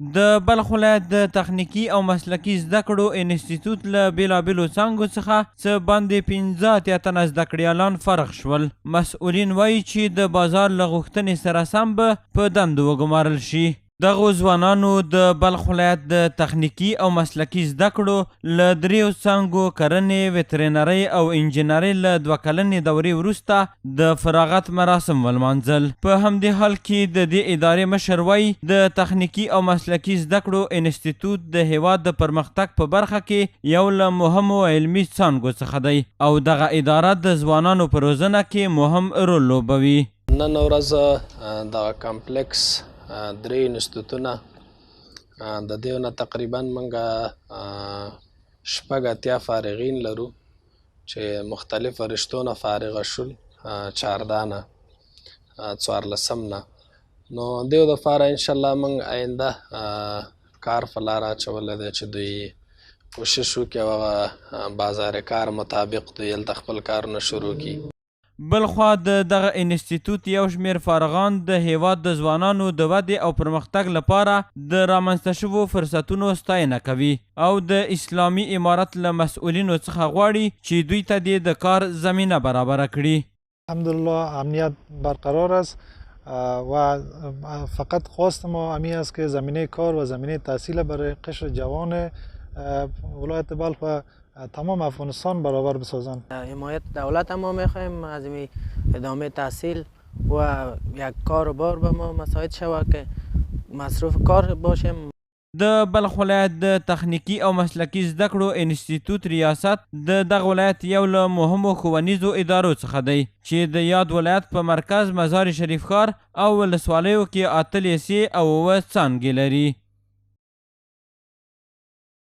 د بلخ ولایت د تخنیکي او مسلکي زده کړو انسټیټیوټ له بېلابېلو څانګو څخه څه باندې 15 اتیا تنه زده کړیالان فارغ شول. مسؤلین وایي چې د بازار له غوښتنې سره سم به په دندو وګمارل شي. دغو ځوانانو د بلخ ولایت د تخنیکي او مسلکي زده کړو له دریو څانګو کرنې، وترنرۍ او انجینرۍ له 2 کلنې دورې وروسته د فراغت مراسم ولمانځل. په همدې حال کې د دې ادارې مشر وایي د تخنیکي او مسلکي زده کړو انسټیټیوټ د هیواد د پرمختګ په برخه کې یو له مهمو علمي څانګو څخه دی او دغه اداره د ځوانانو په روزنه کې مهم رول لوبوي. نن ورځ دغه کمپلیکس 3 انسټیټیوټونه د دې نه تقریبا موږ 6 فارغین لرو چې مختلفو رشتو نه فارغه شول، 14 نه 14 نه. نو دیو دپاره انشاءالله موږ آینده کار په لاره اچولی دی چې دوی کوشش وکړي او هغه بازار کار مطابق دوی هلته خپل کارونه شروع کړي. بلخوا د دغه انسټیټیوټ یو شمېر فارغان د هیواد د ځوانانو د ودې او پرمختګ لپاره د رامنځته شوو فرصتونو ستاینه کوي او د اسلامي امارت له مسؤلینو څخه غواړي چې دوی ته دې د کار زمینه برابره کړي. الحمدلله امنیت برقرار است و فقط خواست ما همی است که زمینه کار و زمینه تحصیل برای قشر جوان ولایت بلخ و تمام افغانستان برابر بسازن. حمایت دولت هم ما میخوایم از ادامه تحصیل و یک کار و بار به ما مساعد شود که مصروف کار باشیم. د بلخ ولایت د تخنیکي او مسلکي زده کړو انسټیټیوټ ریاست د دغه ولایت یو له مهمو ښوونیزو ادارو څخه دی چې د یاد ولایت په مرکز مزار شریف ښار او ولسوالیو کې 8 لیسې او 9 څانګې لري.